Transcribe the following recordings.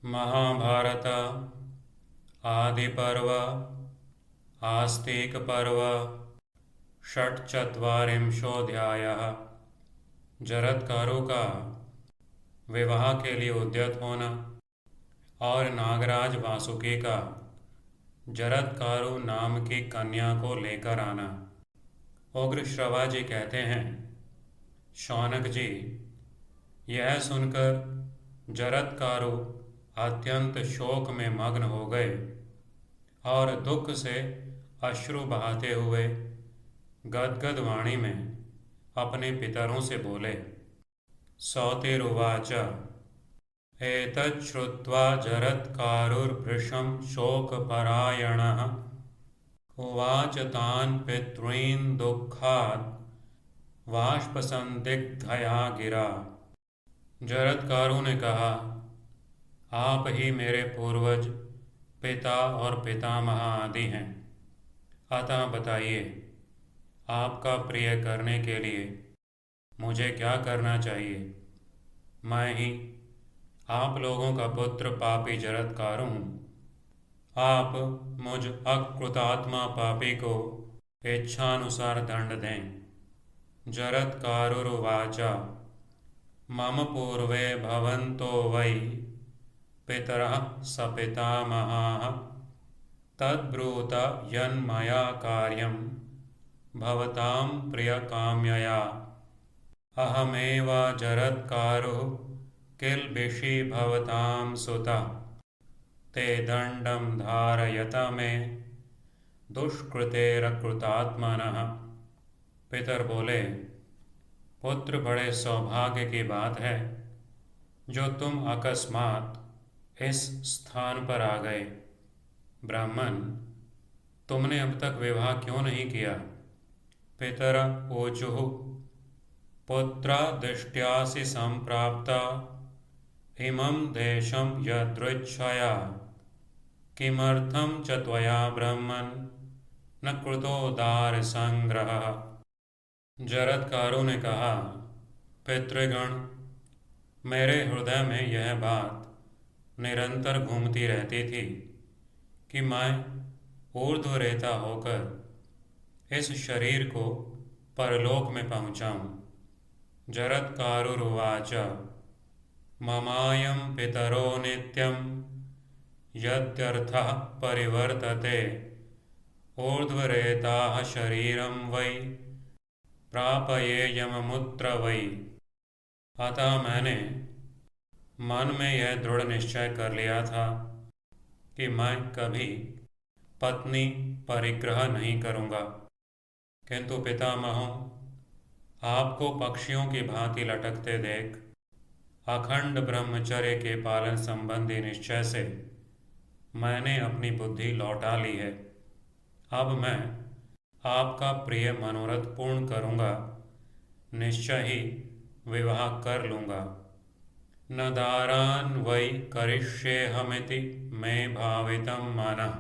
महाभारत आदिपर्व आस्तिकपर्व षट्चत्वारिंशोऽध्यायः। जरत्कारों का विवाह के लिए उद्यत होना और नागराज वासुकी का जरत्कारु नाम की कन्या को लेकर आना। उग्रश्रवा जी कहते हैं, शौनक जी, यह सुनकर जरत्कारु अत्यंत शोक में मग्न हो गए और दुख से अश्रु बहाते हुए गदगद वाणी में अपने पितरों से बोले। सौतिरुवाच एतत् श्रुत्वा जरत्कारुर्भृशं शोकपरायणः उवाच तान् पितॄन् दुःखात् बाष्पसंदिग्धया गिरा। जरत्कारु ने कहा, आप ही मेरे पूर्वज, पिता और पितामह आदि हैं, अतः बताइए, आपका प्रिय करने के लिए मुझे क्या करना चाहिए। मैं ही आप लोगों का पुत्र पापी जरत्कारु हूँ। आप मुझ अकृतात्मा पापी को इच्छानुसार दंड दें। जरत्कारुर्वाच मम पूर्वे भवन्तो वै पितरः सपितामहाः तद्ब्रूत यन्मया कार्यं भवतां प्रियकाम्यया अहमेव जरत्कारुः किल्बिषी भवतां सुतः ते दण्डं धारयत मे दुष्कृतेरकृतात्मनः। पितर बोले, पुत्र, बड़े सौभाग्य की बात है जो तुम अकस्मात इस स्थान पर आ गए। ब्राह्मण, तुमने अब तक विवाह क्यों नहीं किया। पितर ऊचुः पुत्रा दृष्ट्यासि संप्राप्ता इमं देशं यदृच्छया किमर्थं च त्वया ब्रह्मन् न कृतोदार संग्रहः। जरत्कारु ने कहा, पितृगण, मेरे हृदय में यह बात निरंतर घूमती रहती थी कि मैं ऊर्ध्वरेता होकर इस शरीर को परलोक में पहुँचाऊँ। जरत्कारुर्वाच ममायं पितरो नित्यं यद्यर्थः परिवर्तते ऊर्ध्वरेताः शरीरं वै प्रापयेयममुत्र वै। अतः मैंने मन में यह दृढ़ निश्चय कर लिया था कि मैं कभी पत्नी परिग्रह नहीं करूँगा। किंतु पितामहों, आपको पक्षियों की भांति लटकते देख अखंड ब्रह्मचर्य के पालन संबंधी निश्चय से मैंने अपनी बुद्धि लौटा ली है। अब मैं आपका प्रिय मनोरथ पूर्ण करूँगा, निश्चय ही विवाह कर लूँगा। न दारान् वै करिष्येऽहमिति मे भावितं मनः।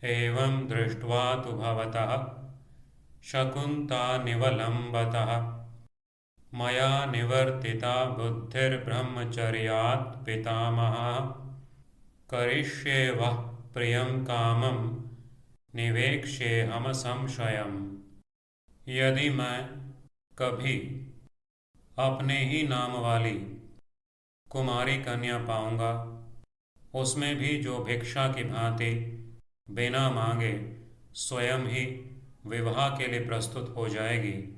एवं दृष्ट्वा तु भवतः शकुन्ता निवलम्बतः मया निवर्तिता बुद्धिर्ब्रह्मचर्यात् पितामहः करिष्ये वः प्रियं कामं निवेक्ष्येऽहं संशयम्। यदि मैं कभी अपने ही नाम वाली कुमारी कन्या पाऊंगा, उसमें भी जो भिक्षा की भांति बिना मांगे स्वयं ही विवाह के लिए प्रस्तुत हो जाएगी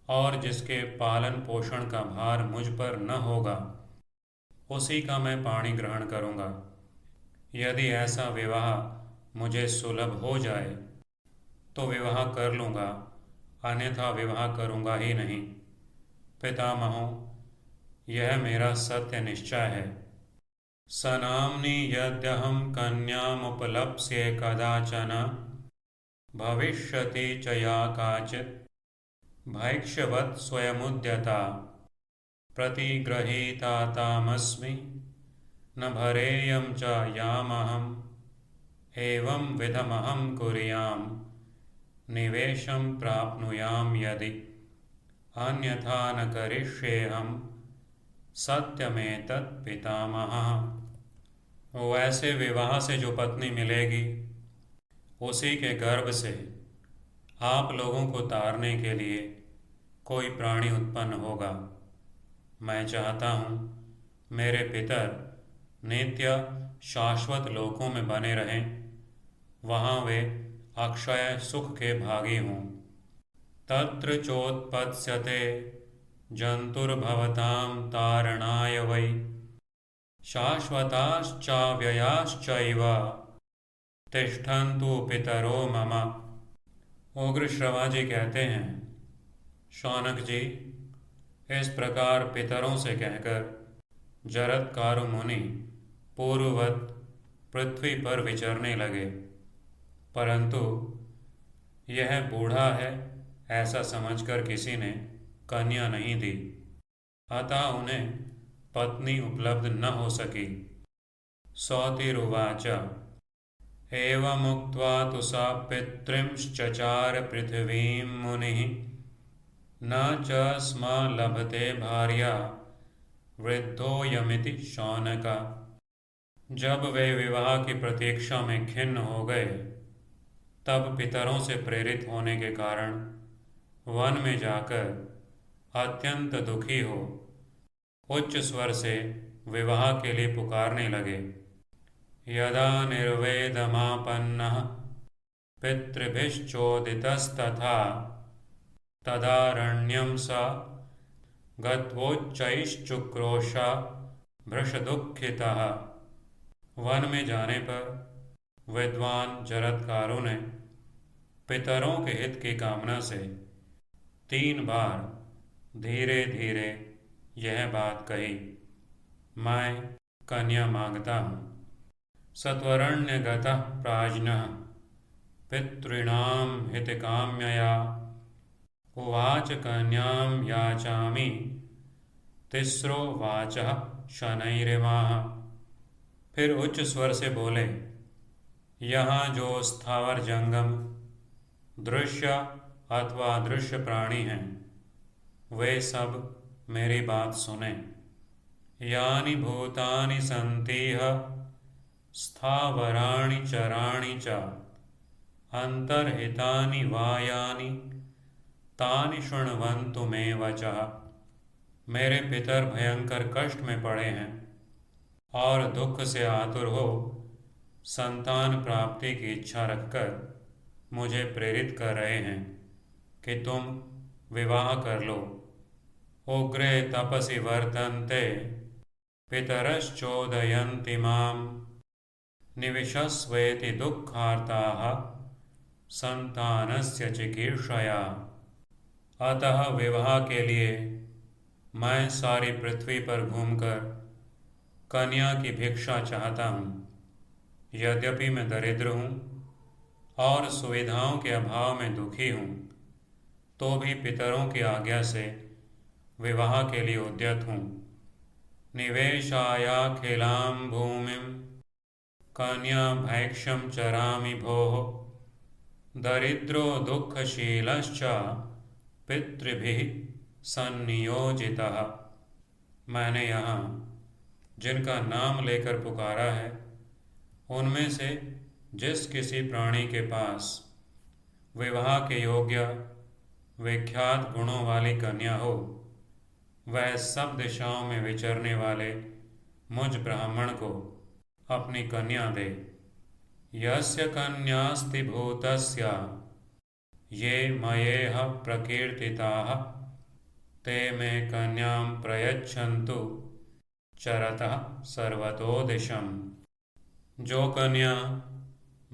और जिसके पालन पोषण का भार मुझ पर न होगा, उसी का मैं पाणी ग्रहण करूंगा। यदि ऐसा विवाह मुझे सुलभ हो जाए तो विवाह कर लूँगा, अन्यथा विवाह करूँगा ही नहीं। पितामहों, यह मेरा सत्य निश्चय है। सनाम्नि यद्यहं कन्यामुपलप्स्ये कदाचन भविष्यति च या काचित् भैक्ष्यवत् स्वयमुद्यता प्रतिगृहीता तामस्मि न भरेयं च यामहम् एवं विधमहं कुर्यां निवेशं प्राप्नुयां यदि अन्यथा न करिष्येऽहं सत्यमेतत् पितामहः। वैसे विवाह से जो पत्नी मिलेगी उसी के गर्भ से आप लोगों को तारने के लिए कोई प्राणी उत्पन्न होगा। मैं चाहता हूँ मेरे पितर नित्य शाश्वत लोकों में बने रहें, वहाँ वे अक्षय सुख के भागी हों। तत्र चोत्पत्स्यते जंतुर्भवतां तारणाय वै शाश्वताश्चाव्ययाश्चैव तिष्ठन्तु पितरो मम। उग्र श्रवा जी कहते हैं, शौनक जी, इस प्रकार पितरों से कहकर जरत्कारु मुनि पूर्ववत पृथ्वी पर विचरने लगे, परंतु यह बूढ़ा है ऐसा समझकर किसी ने कन्या नहीं दी, अतः उन्हें पत्नी उपलब्ध न हो सकी। सौतिरुवाच एवमुक्त्वा तु सा पितृंश्चचार पृथिवीं मुनिः न च स्म लभते भार्या वृद्धोऽयमिति शौनक। जब वे विवाह की प्रतीक्षा में खिन्न हो गए, तब पितरों से प्रेरित होने के कारण वन में जाकर अत्यंत दुखी हो उच्च स्वर से विवाह के लिए पुकारने लगे। यदा निर्वेदमापन्नः पितृभिश्चोदितस्तथा तदारण्यं स गत्वोच्चैश्चुक्रोशा भृशदुःखितः। वन में जाने पर विद्वान जरत्कारु ने पितरों के हित की कामना से 3 बार धीरे धीरे यह बात कही, मैं कन्या मांगता हूँ। सत्वरण्यगतः प्राज्ञः पितॄणां हितकाम्यया उवाच कन्यां याचामि तिस्रो वाचः शनैरिमाः। फिर उच्च स्वर से बोले, यहाँ जो स्थावर जंगम दृश्य अथवा अदृश्य प्राणी हैं, वे सब मेरी बात सुने। यानि भूतानि सन्तीह स्थावराणि चराणि च अंतर्हितानि वायानि तानि शृण्वन्तु मे वचः। मेरे पितर भयंकर कष्ट में पड़े हैं और दुख से आतुर हो संतान प्राप्ति की इच्छा रखकर मुझे प्रेरित कर रहे हैं कि तुम विवाह कर लो। उग्रे तपसि वर्तन्ते पितरश्चोदयन्ति मां निविशस्वेति दुःखार्ताः संतानस्य चिकीर्षया। अतः विवाह के लिए मैं सारी पृथ्वी पर घूमकर कन्या की भिक्षा चाहता हूँ। यद्यपि मैं दरिद्र हूँ और सुविधाओं के अभाव में दुखी हूँ, तो भी पितरों की आज्ञा से विवाह के लिए उद्यत हूँ। निवेशायाखिलां भूमिं कन्या भैक्षं चरामि भोः दरिद्रो दुःखशीलश्च पितृभिः सन्नियोजितः। मैंने यहाँ जिनका नाम लेकर पुकारा है, उनमें से जिस किसी प्राणी के पास विवाह के योग्य विख्यात गुणों वाली कन्या हो, वह सब दिशाओं में विचरने वाले मुझ ब्राह्मण को अपनी कन्या दे। यस्य कन्यास्ति भूतस्य ये मयेह प्रकीर्तिताः ते मे कन्यां प्रयच्छन्तु चरतः सर्वतो दिशम्। जो कन्या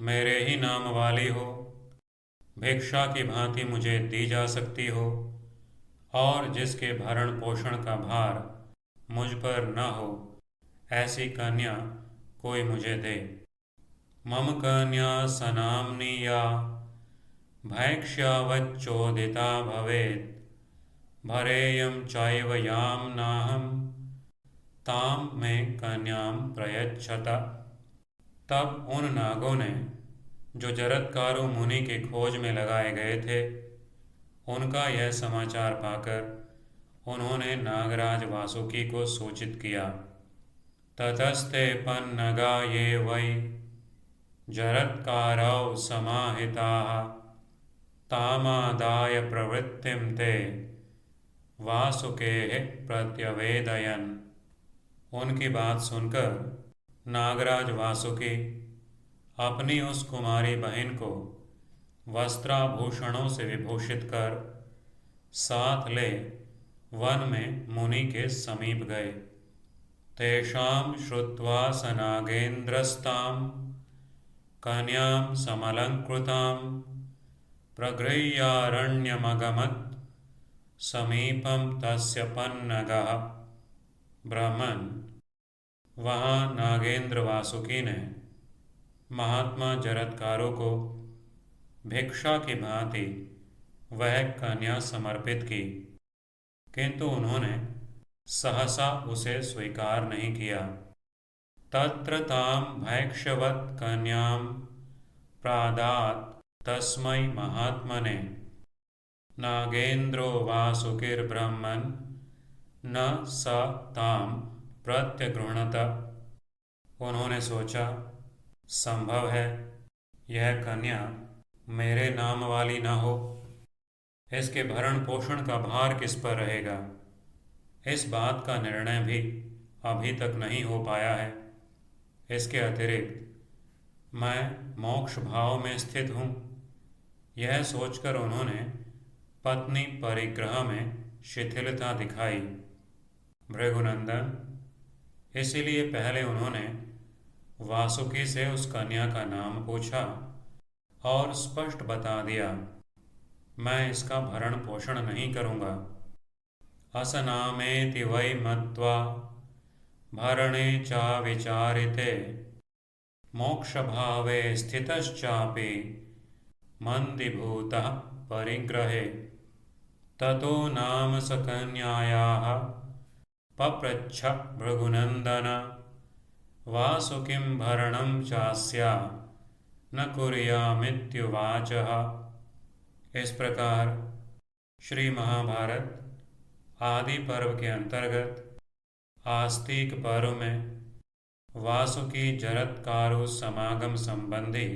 मेरे ही नाम वाली हो, भिक्षा की भांति मुझे दी जा सकती हो और जिसके भरण पोषण का भार मुझ पर न हो, ऐसी कन्या कोई मुझे दे। मम कन्या सनाम्नी या भैक्ष्यावच्चोदिता भवेत् भरेयं चैव यां नाहं ताम में कन्यां प्रयच्छत। तब उन नागों ने जो जरत्कारु मुनि की खोज में लगाए गए थे, उनका यह समाचार पाकर उन्होंने नागराज वासुकी को सूचित किया। ततस्ते पन्नगा ये वै जरत्कारौ समाहिताः तामादाय प्रवृत्तिं ते वासुकेः प्रत्यवेदयन्। उनकी बात सुनकर नागराज वासुकी अपनी उस कुमारी बहन को वस्त्राभूषणों से विभूषित कर साथ ले वन में मुनि के समीप गए। तेषां श्रुत्वा स नागेन्द्रस्तां कन्यां समलंकृतां प्रगृह्यारण्यमगमत् समीपं तस्य पन्नगः। ब्राह्मण, वहाँ नागेंद्र वासुकी ने महात्मा जरत्कारों को भिक्षा की भांति वह कन्या समर्पित की, किंतु उन्होंने सहसा उसे स्वीकार नहीं किया। तत्र तां भैक्ष्यवत् कन्यां प्रादात् तस्मै महात्मने नागेन्द्रो वासुकिर्ब्रह्मन् न स तां प्रत्यगृह्णत। उन्होंने सोचा, संभव है यह कन्या मेरे नाम वाली न हो, इसके भरण पोषण का भार किस पर रहेगा। इस बात का निर्णय भी अभी तक नहीं हो पाया है। इसके अतिरिक्त मैं मोक्ष भाव में स्थित हूँ। यह सोचकर उन्होंने पत्नी परिग्रह में शिथिलता दिखाई। भृगुनंदन, इसीलिए पहले उन्होंने वासुकी से उस कन्या का नाम पूछा और स्पष्ट बता दिया, मैं इसका भरण पोषण नहीं करूँगा। असनामेति वै मत्वा भरणे चा विचारिते मोक्षभावे स्थितश्चापि मन्दीभूतः परिग्रहे। ततो नाम स कन्यायाः पप्रच्छ भृगुनंदन वासुकिं भरणं चास्या न कुर्यामित्युवाचः। इस प्रकार श्री महाभारत आदि पर्व के अंतर्गत आस्तिक पर्व में वासुकी जरत्कारु समागम संबंधी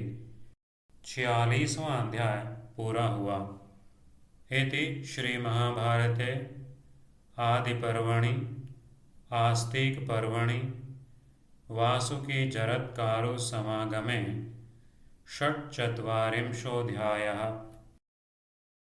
46वां अध्याय पूरा हुआ। इति श्री महाभारते आदि पर्वणि आस्तिक पर्वणि वासुकी जरत्कारु समागमे 46वांशोऽध्यायः।